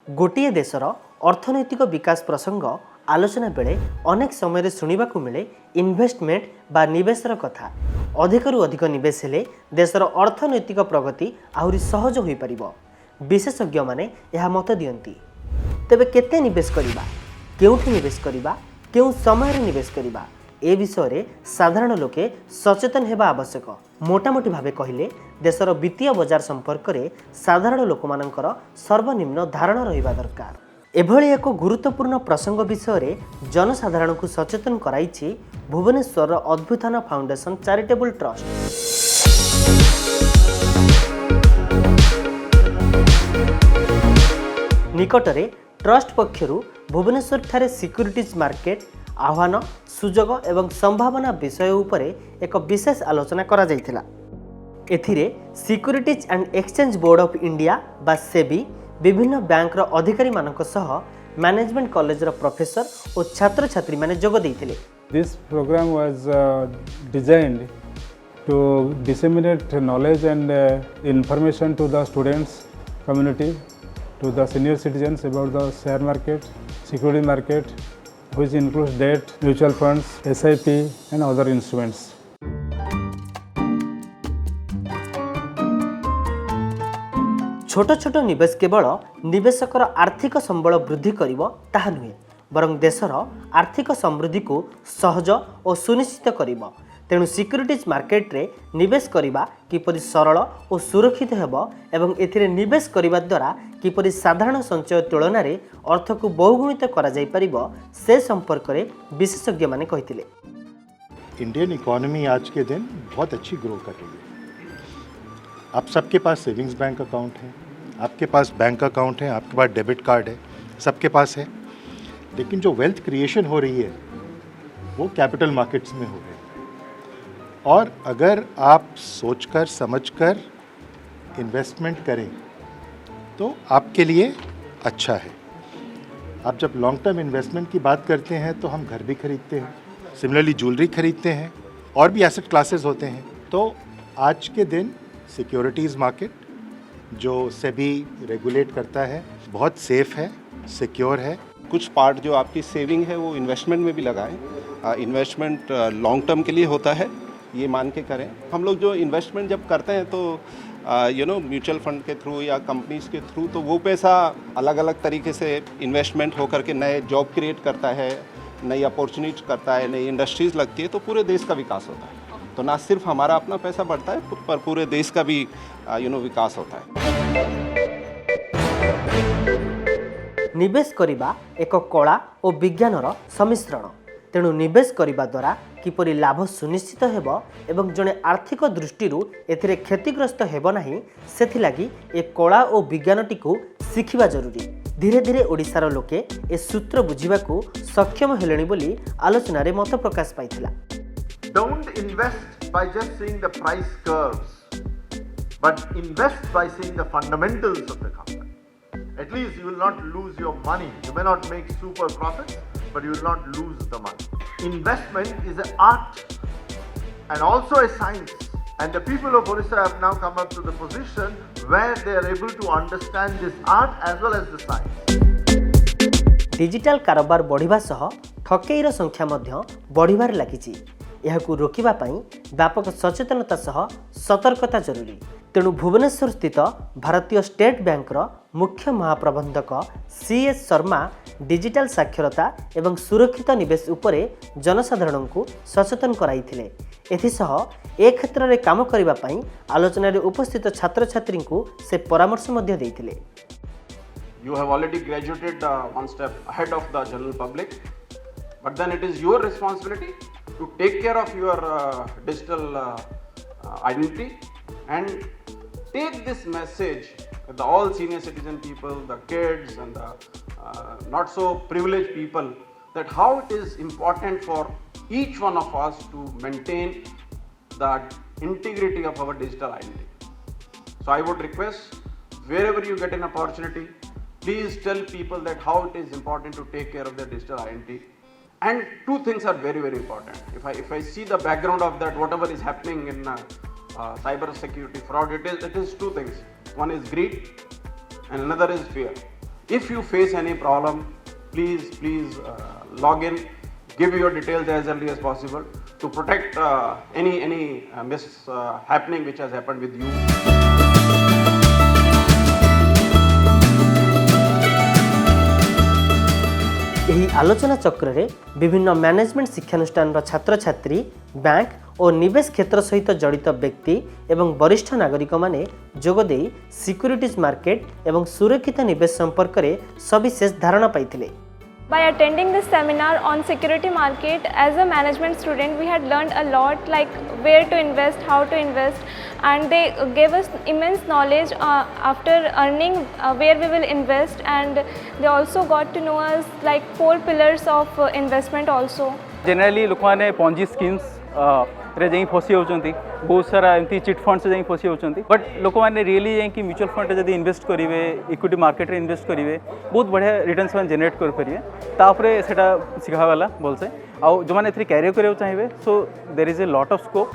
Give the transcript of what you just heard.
गोटे देशर अर्थनैतिक विकास प्रसंग आलोचना बेले अनेक समय शुणा मिले इन्वेस्टमेंट बा निवेशर कथा। अधिकरू अधिक निवेश हेले देशर अर्थनैतिक प्रगति आहुरी सहज हो पार। विशेषज्ञ माने यह मत दियंती। तेबे केते निवेश करिबा, केउठी निवेश करिबा, केउ समय रे निवेश करिबा, ए विषय रे साधारण लोके सचेतन हेबा आवश्यक। मोटामोटी भावे कहिले देशर वित्तीय बजार संपर्क रे साधारण लोकमानंकर सर्वनिम्न धारणा रहिबा दरकार। एभली एक गुरुत्वपूर्ण प्रसंग विषय रे जनसाधारण को सचेतन कराइछि Bhubaneswar Adbhutan foundation charitable trust. निकटरे ट्रस्ट पक्षरु भुवनेश्वर ठारे सिक्युरिटीज मार्केट आह्वान सुजोग एवं संभावना विषय उपरे एक विशेष आलोचना करा जायथिला। एथिरे securities and exchange board of India बा सेबी विभिन्न बैंक रो अधिकारी मानक सह मैनेजमेंट कॉलेज रो प्रोफेसर और छात्र छात्री माने जोग दैथिले। This program was designed to disseminate knowledge and information to the students community, to the senior citizens about the share market, security market, which includes debt, mutual funds, SIP and other instruments. छोट छोट निवेश केवल निवेशकर आर्थिक संबल वृद्धि करिवो ताहा नुहे, बरं देशर आर्थिक समृद्धि को सहज और सुनिश्चित करिवो। तेणु सिक्युरिटीज मार्केट रे निवेश करिबा किपरि सरल और सुरक्षित हेबो एवं एथिरे निवेश करिबा द्वारा किपरि साधारण संचय तुलना रे अर्थ को बहुगुणित करा जाय परिबो से संपर्क रे विशेषज्ञ माने कहिथिले। इंडियन इकोनॉमी आज के दिन बहुत अच्छी ग्रो कर रही है। आप सबके पास सेविंग्स बैंक अकाउंट है, आपके पास बैंक अकाउंट है, आपके पास डेबिट कार्ड है, सबके पास है। लेकिन जो वेल्थ क्रिएशन हो रही है वो कैपिटल मार्केट्स में हो रही है। और अगर आप सोचकर समझकर इन्वेस्टमेंट करें तो आपके लिए अच्छा है। आप जब लॉन्ग टर्म इन्वेस्टमेंट की बात करते हैं तो हम घर भी खरीदते हैं, सिमिलरली ज्वेलरी खरीदते हैं और भी एसेट क्लासेस होते हैं। तो आज के दिन सिक्योरिटीज़ मार्केट जो सेबी रेगुलेट करता है बहुत सेफ है, सिक्योर है। कुछ पार्ट जो आपकी सेविंग है वो इन्वेस्टमेंट में भी लगाएं। इन्वेस्टमेंट लॉन्ग टर्म के लिए होता है, ये मान के करें। हम लोग जो इन्वेस्टमेंट जब करते हैं तो म्यूचुअल फंड के थ्रू या कंपनीज के थ्रू, तो वो पैसा अलग अलग तरीके से इन्वेस्टमेंट होकर के नए जॉब क्रिएट करता है, नई अपॉर्चुनिटी करता है, नई इंडस्ट्रीज लगती है, तो पूरे देश का विकास होता है। तो ना सिर्फ हमारा अपना पैसा बढ़ता है पर पूरे देश का भी विकास होता है। निवेश करिबा एक कला और विज्ञानर सम्मिश्रण। तेणु निवेश करिबा द्वारा किपरि लाभ सुनिश्चित हेबो एवं जने आर्थिक दृष्टिरू एथिरे क्षतिग्रस्त हेबो नाही, सेथिलागी ए कला और विज्ञानटी को शिखिबा जरूरी। धीरे धीरे ओडिशार लोके ए सूत्र बुझिबाकू सक्षम हेलेनी बोली आलोचना रे मत प्रकाश पाइथिला। Don't invest by just seeing the price curves, but invest by seeing the fundamentals of the company. At least you will not lose your money. You may not make super profits, but you will not lose the money. Investment is an art and also a science. And the people of Orissa have now come up to the position where they are able to understand this art as well as the science. Digital कारोबार बढ़िबा सह ठकेईर संख्या मध्य बढ़िबार लागिछि। यहाकू रोकिबा पई व्यापक सचेतनता सह सतर्कता जरूरी। तेणु भुवनेश्वर स्थित भारतीय स्टेट बैंक मुख्य महाप्रबंधक CS शर्मा डिजिटल साक्षरता एवं सुरक्षित निवेश उपरे जनसाधारण को सचेतन कराइथिले। एथिसह ए क्षेत्र रे काम करिबा पई आलोचना रे उपस्थित छात्र छात्री को से परामर्श मध्य दैथिले। You have already graduated one step ahead of the general public, but then it is your responsibility to take care of your digital identity and take this message with all senior citizen people, the kids and the not so privileged people, that how it is important for each one of us to maintain the integrity of our digital identity. So I would request, wherever you get an opportunity, please tell people that how it is important to take care of their digital identity. And two things are very, very important. If I see the background of that, whatever is happening in cyber security fraud, it is two things. One is greed and another is fear. If you face any problem, please log in, give your details as early as possible to protect any happening which has happened with you. ଏହି ଆଲୋଚନା ଚକ୍ରରେ ବିଭିନ୍ନ management ଶିକ୍ଷାନୁଷ୍ଠାନର ଛାତ୍ରଛାତ୍ରୀ, bank ଓ ନିବେଶ କ୍ଷେତ୍ର ସହିତ ଜଡ଼ିତ ବ୍ୟକ୍ତି ଏବଂ ବରିଷ୍ଠ ନାଗରିକମାନେ ଯୋଗଦେଇ ସିକ୍ୟୁରିଟିଜ୍ ମାର୍କେଟ ଏବଂ ସୁରକ୍ଷିତ ନିବେଶ ସମ୍ପର୍କରେ ସବିଶେଷ ଧାରଣା ପାଇଥିଲେ। By attending this seminar on security market, as a management student, we had learned a lot, like where to invest, how to invest, and they gave us immense knowledge after earning where we will invest, and they also got to know us like 4 pillars of investment also. Generally लोक मैंने Ponzi schemes रे जाई फसी होचंती, बहुत सारा एमती chit fund से जाई फसी होचंती, बट लोक मैंने रियली जाई कि म्यूचुअल फंड जदी इन्वेस्ट करिवे, इक्विटी मार्केट रे इन्वेस्ट करिवे, बहुत बढ़िया रिटर्न्स मान जनरेट कर परिवे। तापरे सेटा सिखावाला बोलसे आ जो माने एथि कैरियर करियो चाहिबे, so there is a lot of scope.